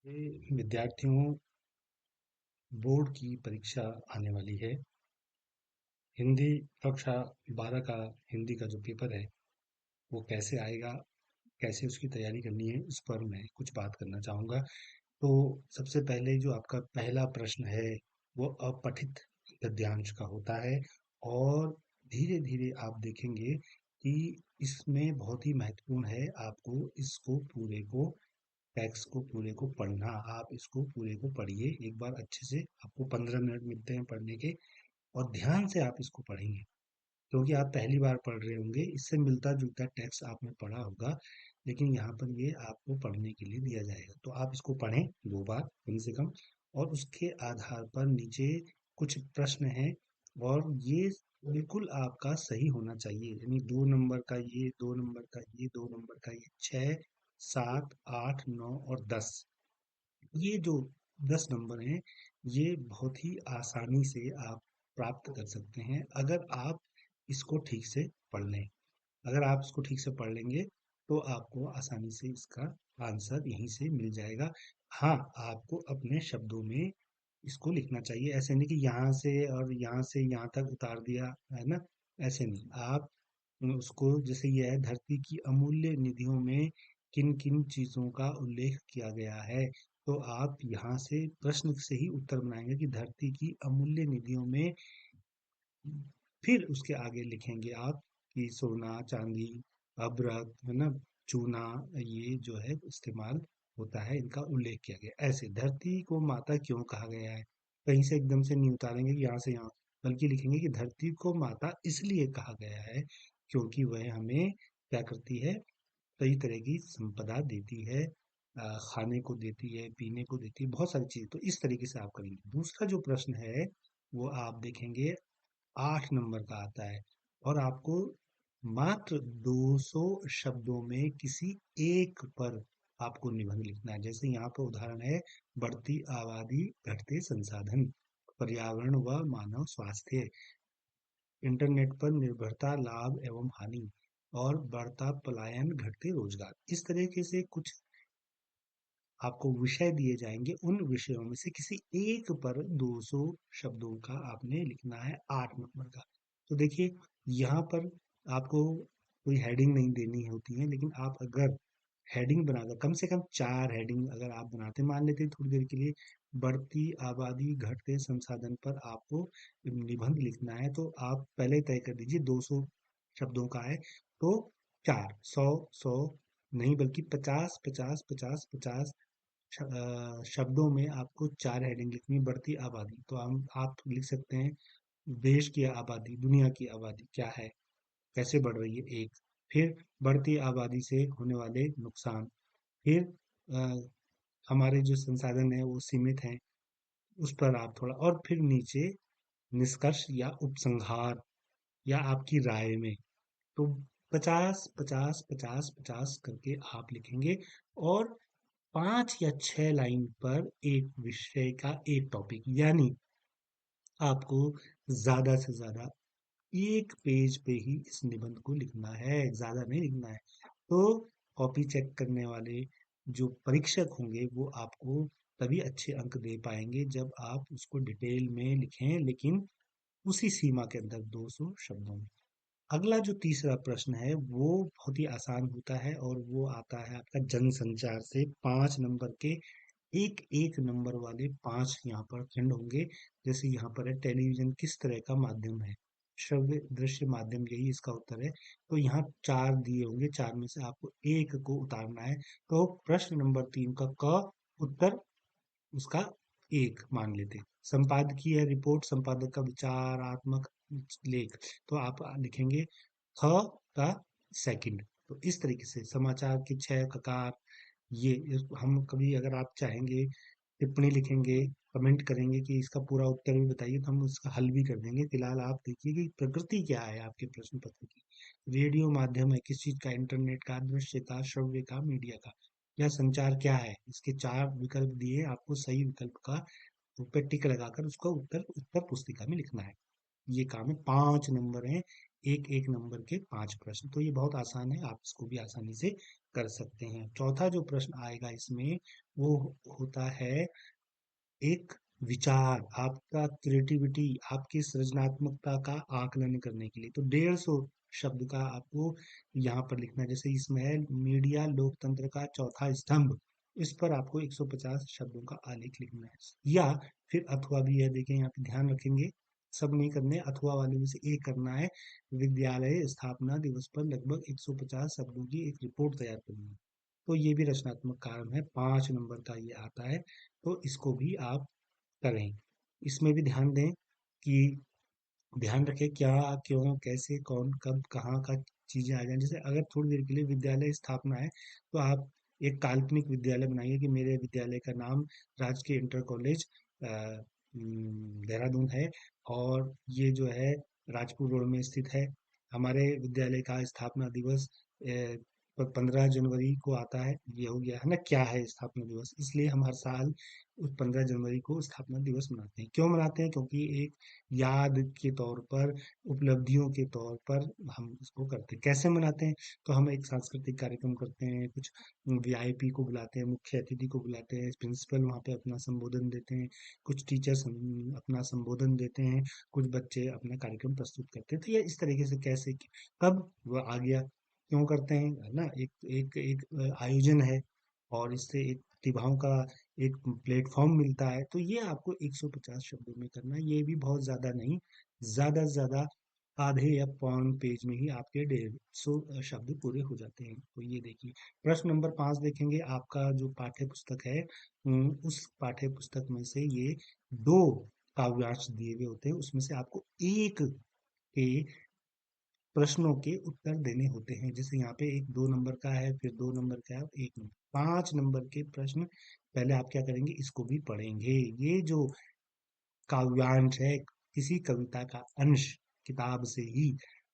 ये विद्यार्थियों, बोर्ड की परीक्षा आने वाली है। हिंदी कक्षा 12 का हिंदी का जो पेपर है वो कैसे आएगा, कैसे उसकी तैयारी करनी है, उस पर मैं कुछ बात करना चाहूँगा। तो सबसे पहले जो आपका पहला प्रश्न है वो अपठित गद्यांश का होता है। और धीरे धीरे आप देखेंगे कि इसमें बहुत ही महत्वपूर्ण है आपको इसको पूरे को, टेक्स्ट को पूरे को पढ़ना। आप इसको पूरे को पढ़िए एक बार अच्छे से। आपको 15 मिनट मिलते हैं पढ़ने के, और ध्यान से आप इसको पढ़ेंगे क्योंकि आप पहली बार पढ़ रहे होंगे। इससे मिलता जुलता टेक्स्ट आपने पढ़ा होगा, लेकिन यहाँ पर ये आपको पढ़ने के लिए दिया जाएगा। तो आप इसको पढ़ें 2 बार कम से कम, और उसके आधार पर नीचे कुछ प्रश्न हैं, और ये बिल्कुल आपका सही होना चाहिए। यानी 2 नंबर का ये, 2 नंबर का ये, 2 नंबर का ये, 6, 7, 8, 9 और 10, ये जो 10 नंबर हैं, ये बहुत ही आसानी से आप प्राप्त कर सकते हैं अगर आप इसको ठीक से पढ़ लें। अगर आप इसको ठीक से पढ़ लेंगे तो आपको आसानी से इसका आंसर यहीं से मिल जाएगा। हाँ, आपको अपने शब्दों में इसको लिखना चाहिए। ऐसे नहीं कि यहाँ से और यहाँ से यहाँ तक उतार दिया, है ना? ऐसे नहीं। आप उसको, जैसे ये है, धरती की अमूल्य निधियों में किन किन चीजों का उल्लेख किया गया है, तो आप यहाँ से प्रश्न से ही उत्तर बनाएंगे कि धरती की अमूल्य निधियों में। फिर उसके आगे लिखेंगे आप कि सोना, चांदी, अभ्रक, है ना, चूना, ये जो है इस्तेमाल होता है, इनका उल्लेख किया गया। ऐसे धरती को माता क्यों कहा गया है, कहीं से एकदम से नहीं उतारेंगे कि यहाँ से यहाँ, बल्कि लिखेंगे कि धरती को माता इसलिए कहा गया है क्योंकि वह हमें क्या करती है, कई तरह की संपदा देती है। खाने को देती है, पीने को देती है, बहुत सारी चीजें। तो इस तरीके से आप करेंगे। दूसरा जो प्रश्न है वो आप देखेंगे 8 नंबर का आता है, और आपको मात्र 200 शब्दों में किसी एक पर आपको निबंध लिखना है। जैसे यहाँ पर उदाहरण है, बढ़ती आबादी, घटते संसाधन, पर्यावरण व मानव स्वास्थ्य, इंटरनेट पर निर्भरता, लाभ एवं हानि, और बढ़ता पलायन, घटते रोजगार। इस तरीके से कुछ आपको विषय दिए जाएंगे। उन विषयों में से किसी एक पर 200 शब्दों का आपने लिखना है, 8 नंबर का। तो देखिए, यहाँ पर आपको कोई हेडिंग नहीं देनी होती है, लेकिन आप अगर हेडिंग बनाकर, कम से कम 4 हेडिंग अगर आप बनाते, मान लेते हैं थोड़ी देर के लिए, बढ़ती आबादी, घटते संसाधन पर आपको निबंध लिखना है, तो आप पहले तय कर दीजिए 200 शब्दों का है। तो 4, 100, 100 नहीं, बल्कि 50, 50, 50, 50 शब्दों में आपको 4 हेडिंग लिखनी है। बढ़ती आबादी, तो हम आप लिख सकते हैं देश की आबादी, दुनिया की आबादी क्या है, कैसे बढ़ रही है, एक। फिर बढ़ती आबादी से होने वाले नुकसान। फिर अ, हमारे जो संसाधन है वो सीमित हैं, उस पर आप थोड़ा, और फिर नीचे निष्कर्ष या उपसंहार या आपकी राय में। तो 50, 50, 50, 50 करके आप लिखेंगे, और 5 या 6 लाइन पर एक विषय का एक टॉपिक, यानी आपको ज्यादा से ज्यादा एक पेज पे ही इस निबंध को लिखना है, ज्यादा नहीं लिखना है। तो कॉपी चेक करने वाले जो परीक्षक होंगे वो आपको तभी अच्छे अंक दे पाएंगे जब आप उसको डिटेल में लिखें, लेकिन उसी सीमा के अंदर, 200 शब्दों में। अगला जो तीसरा प्रश्न है वो बहुत ही आसान होता है, और वो आता है आपका जनसंचार से। 5 नंबर के एक एक नंबर वाले 5 यहाँ पर खंड होंगे। जैसे यहाँ पर है, टेलीविजन किस तरह का माध्यम है, श्रव्य दृश्य माध्यम, यही इसका उत्तर है। तो यहाँ 4 दिए होंगे, 4 में से आपको एक को उतारना है। तो प्रश्न नंबर 3 का क उत्तर उसका एक मान लेते हैं। संपादकीय रिपोर्ट, संपादक का विचारात्मक लेख, तो आप लिखेंगे ख का सेकंड। तो इस तरीके से समाचार के 6 ककार, ये हम कभी अगर आप चाहेंगे टिप्पणी लिखेंगे, कमेंट करेंगे कि इसका पूरा उत्तर भी बताइए, तो हम उसका हल भी कर देंगे। फिलहाल आप देखिए कि प्रकृति क्या है आपके प्रश्न पत्र की। रेडियो माध्यम है किस चीज का, इंटरनेट का, दृश्य का, श्रव्य का, मीडिया का। या संचार क्या है, इसके 4 विकल्प दिए, आपको सही विकल्प का पे टिक लगाकर उसका उत्तर उत्तर पुस्तिका में लिखना है। ये काम है। 5 नंबर है, एक एक नंबर के 5 प्रश्न। तो ये बहुत आसान है, आप इसको भी आसानी से कर सकते हैं। चौथा जो प्रश्न आएगा इसमें वो होता है एक विचार, आपका क्रिएटिविटी, आपकी सृजनात्मकता का आकलन करने के लिए। तो 150 शब्द का आपको यहाँ पर लिखना है। जैसे इसमें है मीडिया लोकतंत्र का चौथा स्तंभ, इस पर आपको 150 शब्दों का आलेख लिखना है। या फिर अथवा भी है, देखें यहाँ पे ध्यान रखेंगे, सब नहीं करने, अथवा वाले में से एक करना है। विद्यालय स्थापना दिवस पर लगभग 150 शब्दों की एक रिपोर्ट तैयार करनी है। तो ये भी रचनात्मक काम है, 5 नंबर का ये आता है। तो इसको भी आप करें। इसमें भी ध्यान दें कि ध्यान रखें क्या, क्यों, कैसे, कौन, कब, कहाँ का चीजें आ जाए। जैसे अगर थोड़ी देर के लिए विद्यालय स्थापना है तो आप एक काल्पनिक विद्यालय बनाइए कि मेरे विद्यालय का नाम राजकीय इंटर कॉलेज देहरादून है और ये जो है राजपुर रोड में स्थित है। हमारे विद्यालय का स्थापना दिवस 15 जनवरी को आता है। ये हो गया है ना, क्या है स्थापना दिवस, इसलिए हम हर साल उस 15 जनवरी को स्थापना दिवस मनाते हैं। क्यों मनाते हैं? क्योंकि एक याद के तौर पर, उपलब्धियों के तौर पर हम इसको करते हैं। कैसे मनाते हैं? तो हम एक सांस्कृतिक कार्यक्रम करते हैं, कुछ वीआईपी को बुलाते हैं, मुख्य अतिथि को बुलाते हैं, प्रिंसिपल वहाँ पे अपना संबोधन देते हैं, कुछ टीचर्स अपना संबोधन देते हैं, कुछ बच्चे अपना कार्यक्रम प्रस्तुत करते हैं। तो ये इस तरीके से कैसे, कब वह आ गया, क्यों करते हैं, है ना, एक एक एक आयोजन है और इससे एक प्रतिभाओं का एक प्लेटफॉर्म मिलता है। तो ये आपको 150 शब्दों में करना है, ये भी बहुत ज्यादा नहीं, ज्यादा से ज्यादा आधे या पौन पेज में ही आपके 150 शब्द पूरे हो जाते हैं। तो ये देखिए, प्रश्न नंबर 5 देखेंगे, आपका जो पाठ्य पुस्तक है उस पाठ्य पुस्तक में से ये दो काव्यांश दिए हुए होते हैं, उसमें से आपको एक के प्रश्नों के उत्तर देने होते हैं। जैसे यहाँ पे एक 2 नंबर का है, फिर 2 नंबर का है, 1 नंबर, 5 नंबर के प्रश्न पहले आप क्या करेंगे, इसको भी पढ़ेंगे। ये जो काव्यांश है, किसी कविता का अंश किताब से ही,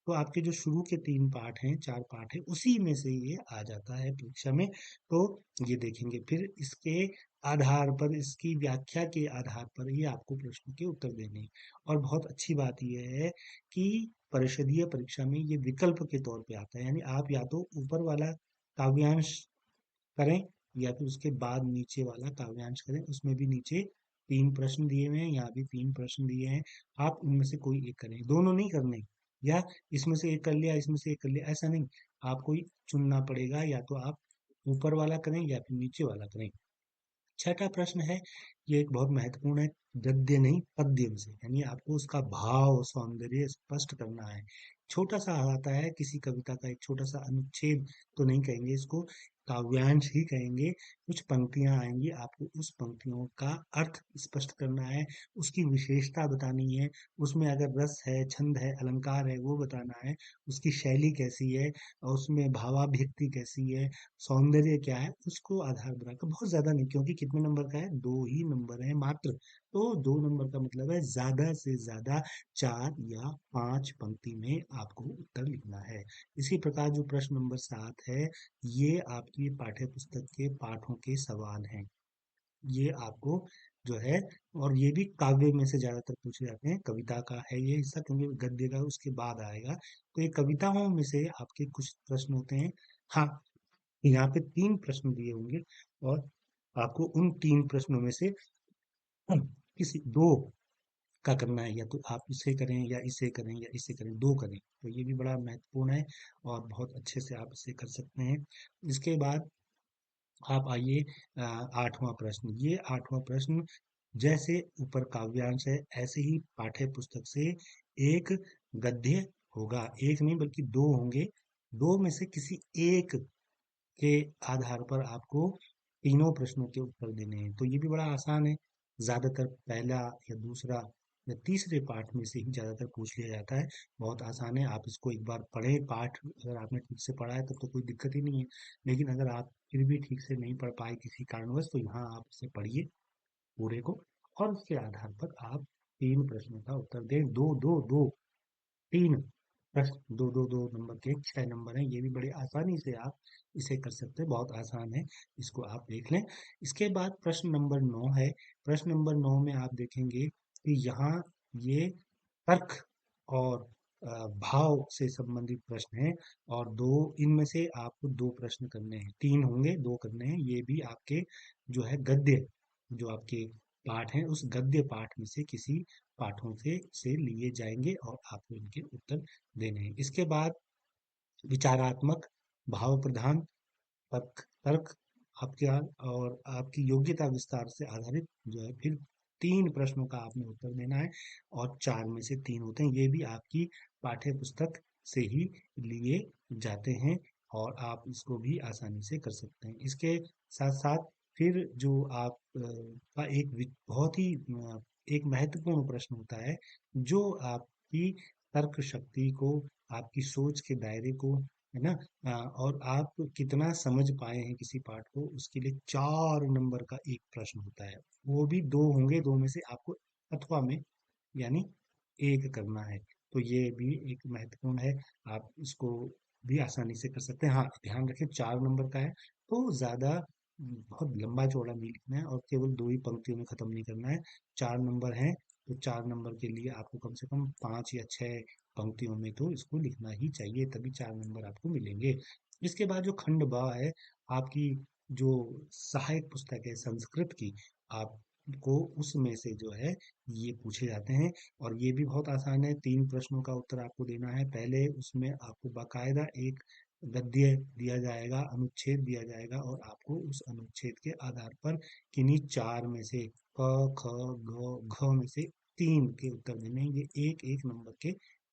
तो आपके जो शुरू के 3 पाठ हैं, 4 पाठ हैं, उसी में से ये आ जाता है परीक्षा में। तो ये देखेंगे, फिर इसके आधार पर, इसकी व्याख्या के आधार पर ही आपको प्रश्न के उत्तर देने हैं। और बहुत अच्छी बात यह है कि परिषदीय परीक्षा में ये विकल्प के तौर पे आता है, यानी आप या तो ऊपर वाला काव्यांश करें या फिर उसके बाद नीचे वाला काव्यांश करें। उसमें भी नीचे 3 प्रश्न दिए हुए हैं, यहाँ भी 3 प्रश्न दिए हैं, आप उनमें से कोई एक करें, दोनों नहीं करने, या इसमें से एक कर लिया, इसमें से एक कर लिया, ऐसा नहीं, आपको ही चुनना पड़ेगा, या तो आप ऊपर वाला करें या फिर नीचे वाला करें। छठा प्रश्न है, ये एक बहुत महत्वपूर्ण है, गद्य नहीं पद्य से, यानी आपको उसका भाव सौंदर्य स्पष्ट करना है। छोटा सा आता है, किसी कविता का एक छोटा सा अनुच्छेद तो नहीं कहेंगे इसको, काव्यांश ही कहेंगे। कुछ पंक्तियां आएंगी, आपको उस पंक्तियों का अर्थ स्पष्ट करना है, उसकी विशेषता बतानी है, उसमें अगर रस है, छंद है, अलंकार है, वो बताना है, उसकी शैली कैसी है और उसमें भावाभिव्यक्ति कैसी है, सौंदर्य क्या है, उसको आधार बनाकर, बहुत ज्यादा नहीं, क्योंकि कितने नंबर का है, 2 ही नंबर है मात्र। तो 2 नंबर का मतलब है ज्यादा से ज्यादा 4 या 5 पंक्ति में आपको उत्तर लिखना है। इसी प्रकार जो प्रश्न नंबर 7 है, ये आपकी पाठ्य पुस्तक के पाठों के सवाल हैं। ये आपको जो है, और ये भी काव्य में से ज्यादातर पूछे जाते हैं, कविता का है ये हिस्सा, क्योंकि गद्य का उसके बाद आएगा। तो ये कविताओं में से आपके कुछ प्रश्न होते हैं। हाँ, यहाँ पे 3 प्रश्न दिए होंगे और आपको उन 3 प्रश्नों में से किसी दो का करना है, या तो आप इसे करें या इसे करें या इसे करें, दो करें। तो ये भी बड़ा महत्वपूर्ण है और बहुत अच्छे से आप इसे कर सकते हैं। इसके बाद आप आइए 8वां प्रश्न। ये 8वां प्रश्न, जैसे ऊपर काव्यांश है ऐसे ही पाठ्य पुस्तक से एक गद्य होगा, एक नहीं बल्कि दो होंगे, दो में से किसी एक के आधार पर आपको तीनों प्रश्नों के उत्तर देने हैं। तो ये भी बड़ा आसान है, ज्यादातर पहला या दूसरा या तीसरे पाठ में से ही ज्यादातर पूछ लिया जाता है। बहुत आसान है, आप इसको एक बार पढ़ें, पाठ अगर आपने ठीक से पढ़ा है तब तो कोई दिक्कत ही नहीं है। लेकिन अगर आप फिर भी ठीक से नहीं पढ़ पाए किसी कारणवश, तो यहाँ आप इसे पढ़िए पूरे को, और उसके आधार पर आप 3 प्रश्नों का उत्तर दें। दो दो दो 3 प्रश्न, दो दो दो नंबर के 6 नंबर हैं, ये भी बड़े आसानी से आप इसे कर सकते हैं, बहुत आसान है, इसको आप देख लें। इसके बाद प्रश्न नंबर 9 है। प्रश्न नंबर 9 में आप देखेंगे कि यहाँ ये तर्क और भाव से संबंधित प्रश्न है, और दो इनमें से आपको दो प्रश्न करने हैं, तीन होंगे दो करने हैं। ये भी आपके जो है गद्य, जो आपके पाठ हैं उस गद्य पाठ में से किसी पाठों से लिए जाएंगे और आपको इनके उत्तर देने हैं। इसके बाद विचारात्मक, भाव प्रधान, तर्क तर्क आपके और आपकी योग्यता विस्तार से आधारित जो है फिर तीन प्रश्नों का आपने उत्तर देना है, और चार में से तीन होते हैं। ये भी आपकी पाठ्य पुस्तक से ही लिए जाते हैं, और आप इसको भी आसानी से कर सकते हैं। इसके साथ साथ फिर जो आप का बहुत ही एक महत्वपूर्ण प्रश्न होता है, जो आपकी तर्क शक्ति को, आपकी सोच के दायरे को, है ना, और आप कितना समझ पाए हैं किसी पाठ को, उसके लिए 4 नंबर का एक प्रश्न होता है। वो भी दो होंगे, दो में से आपको अथवा में यानी एक करना है। तो ये भी एक महत्वपूर्ण है, आप इसको भी आसानी से कर सकते हैं। हाँ, ध्यान रखें 4 नंबर का है, तो ज़्यादा बहुत लंबा चौड़ा नहीं लिखना है, और केवल दो ही पंक्तियों में खत्म नहीं करना है। 4 नंबर है, तो 4 नंबर के लिए आपको कम से कम 5 या 6 पंक्तियों में तो इसको लिखना ही चाहिए, तभी 4 नंबर आपको मिलेंगे। इसके बाद जो खंड ब है, आपकी जो सहायक पुस्तक है संस्कृत की, आपको उसमें से जो है ये पूछे जाते हैं, और ये भी बहुत आसान है। 3 प्रश्नों का उत्तर आपको देना है। पहले उसमें आपको बाकायदा एक गद्य दिया जाएगा, अनुच्छेद दिया जाएगा, और आपको उस अनुच्छेद के आधार पर किन्हीं 4 में से क, ख, ग, घ में से 3 के उत्तर देने हैं। ये एक-एक नंबर के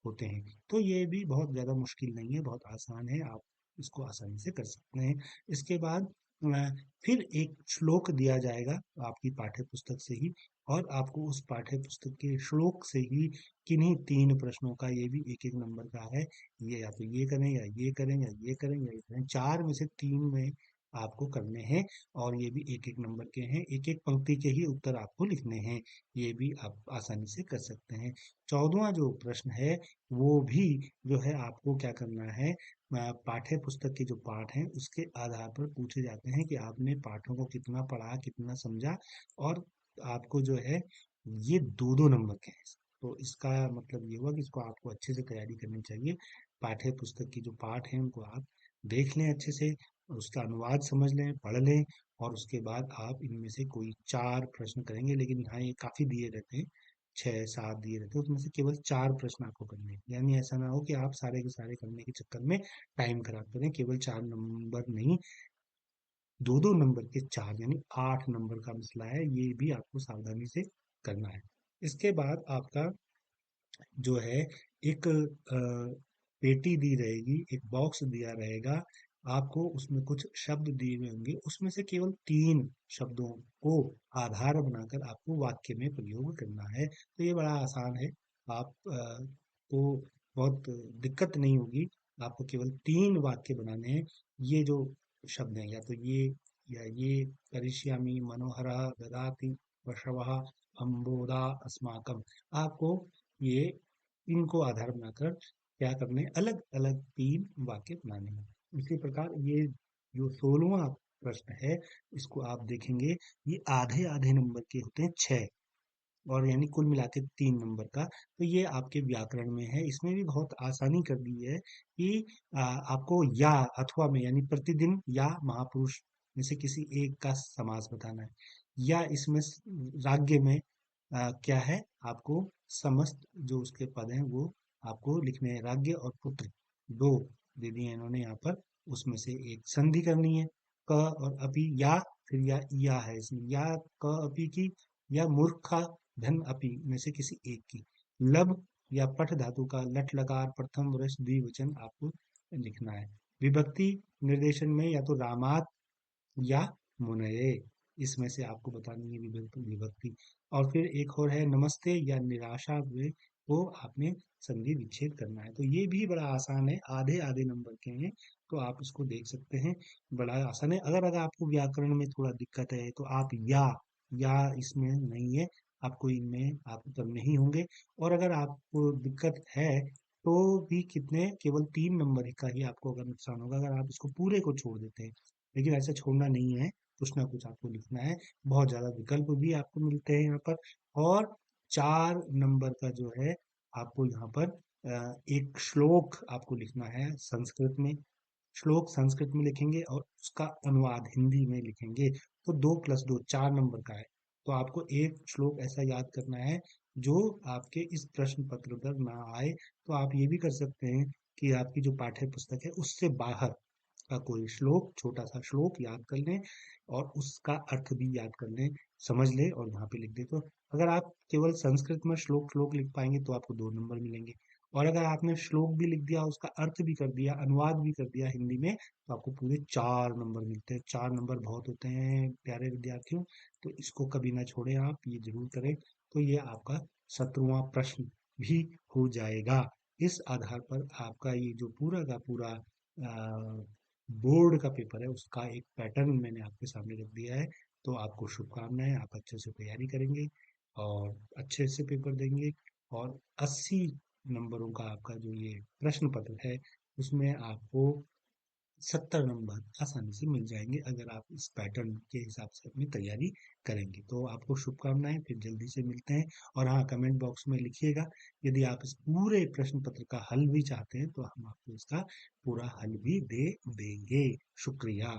होते हैं। तो ये भी बहुत ज़्यादा मुश्किल नहीं है, बहुत आसान है, आप इसको आसानी से कर सकते हैं। इसके बाद अ, फिर एक श्लोक दिया जाएगा आपकी पाठ्य पुस्तक से ही, और आपको उस पाठ्य पुस्तक के श्लोक से ही किन्हीं 3 प्रश्नों का, ये भी एक-एक नंबर का है, ये या तो ये करें या ये करें या ये करें या ये करें, 4 में से 3 में आपको करने हैं, और ये भी एक-एक नंबर के हैं, एक-एक पंक्ति के ही उत्तर आपको लिखने हैं। ये भी आप आसानी से कर सकते हैं। 14वां जो प्रश्न है, वो भी जो है आपको क्या करना है, पाठ्य पुस्तक के जो पाठ हैं उसके आधार पर पूछे जाते हैं कि आपने पाठों को कितना पढ़ा, कितना समझा, और आपको जो है ये दो दो नंबर के हैं। तो इसका मतलब ये हुआ कि इसको आपको अच्छे से तैयारी करनी चाहिए। पाठ्य पुस्तक की जो पाठ हैं उनको आप देख लें अच्छे से, उसका अनुवाद समझ लें, पढ़ लें, और उसके बाद आप इनमें से कोई 4 प्रश्न करेंगे, लेकिन यहाँ ये काफ़ी दिए रहते हैं, 6-7 दिए रहते हैं, उसमें से केवल 4 प्रश्न आपको करने हैं। यानी ऐसा ना हो कि आप सारे के सारे करने के चक्कर में टाइम खराब करें। केवल 4 नंबर नहीं, 2-2 नंबर के 4 यानी 8 नंबर का मसला है, ये भी आपको सावधानी से करना है। इसके बाद आपका जो है एक पेटी दी रहेगी, एक बॉक्स दिया रहेगा, आपको उसमें कुछ शब्द दिए हुए होंगे, उसमें से केवल 3 शब्दों को आधार बनाकर आपको वाक्य में प्रयोग करना है। तो ये बड़ा आसान है, आप को बहुत दिक्कत नहीं होगी। आपको केवल 3 वाक्य बनाने हैं। ये जो शब्द हैं, या तो ये करिष्यामि मनोहरः ददाति पशवः अम्बोधा अस्माकं, आपको ये इनको आधार बनाकर क्या करना है, अलग अलग 3 वाक्य बनाने हैं। इसी प्रकार ये जो 16वां प्रश्न है, इसको आप देखेंगे, ये आधे आधे नंबर के होते हैं, 6, और यानी कुल मिला के 3 नंबर का। तो ये आपके व्याकरण में है, इसमें भी बहुत आसानी कर दी है कि आपको या अथवा में यानी प्रतिदिन या महापुरुष में से किसी एक का समास बताना है, या इसमें राज्य में क्या है, आपको समस्त जो उसके पद हैं वो आपको लिखने हैं। राज्य और पुत्र दो दे दिए इन्होंने यहाँ पर, उसमें से एक संधि करनी है, क और अपि, या फिर या है इसमें, या क अपि की, या मूर्खा धन अपि में से किसी एक की, लब या पठ धातु का लट लकार प्रथम वर्ष द्विवचन आपको लिखना है। विभक्ति निर्देशन में या तो रामात या मुनये, इसमें से आपको बतानी है विभक्ति विभक्ति। और फिर एक और है नमस्ते या निराशा में, को आपने संधि विच्छेद करना है। तो ये भी बड़ा आसान है, आधे आधे नंबर के हैं, तो आप इसको देख सकते हैं, बड़ा आसान है। अगर आपको व्याकरण में थोड़ा दिक्कत है तो आप या इसमें नहीं है, आपको इनमें आपको करने ही होंगे। और अगर आपको दिक्कत है तो भी कितने, केवल 3 नंबर का ही आपको अगर नुकसान होगा, अगर आप इसको पूरे को छोड़ देते हैं, लेकिन ऐसा छोड़ना नहीं है, कुछ ना कुछ आपको लिखना है। बहुत ज़्यादा विकल्प भी आपको मिलते हैं यहाँ पर, और 4 नंबर का जो है आपको यहाँ पर एक श्लोक आपको लिखना है संस्कृत में। श्लोक संस्कृत में लिखेंगे और उसका अनुवाद हिंदी में लिखेंगे, तो 2+2 4 नंबर का है। तो आपको एक श्लोक ऐसा याद करना है जो आपके इस प्रश्न पत्र पर ना आए। तो आप ये भी कर सकते हैं कि आपकी जो पाठ्य पुस्तक है उससे बाहर का कोई श्लोक, छोटा सा श्लोक याद कर लें और उसका अर्थ भी याद कर लें, समझ लें और यहाँ पे लिख दें। तो अगर आप केवल संस्कृत में श्लोक श्लोक लिख पाएंगे तो आपको 2 नंबर मिलेंगे, और अगर आपने श्लोक भी लिख दिया, उसका अर्थ भी कर दिया, अनुवाद भी कर दिया हिंदी में, तो आपको पूरे 4 नंबर मिलते हैं। 4 नंबर बहुत होते हैं प्यारे विद्यार्थियों, तो इसको कभी ना छोड़ें, आप ये जरूर करें। तो ये आपका 17वां प्रश्न भी हो जाएगा। इस आधार पर आपका ये जो पूरा का पूरा बोर्ड का पेपर है उसका एक पैटर्न मैंने आपके सामने रख दिया है। तो आपको शुभकामनाएं, आप अच्छे से तैयारी करेंगे और अच्छे से पेपर देंगे, और 80 नंबरों का आपका जो ये प्रश्न पत्र है उसमें आपको 70 नंबर आसानी से मिल जाएंगे अगर आप इस पैटर्न के हिसाब से अपनी तैयारी करेंगे। तो आपको शुभकामनाएं, फिर जल्दी से मिलते हैं। और हाँ, कमेंट बॉक्स में लिखिएगा, यदि आप इस पूरे प्रश्न पत्र का हल भी चाहते हैं तो हम आपको इसका पूरा हल भी दे देंगे। शुक्रिया।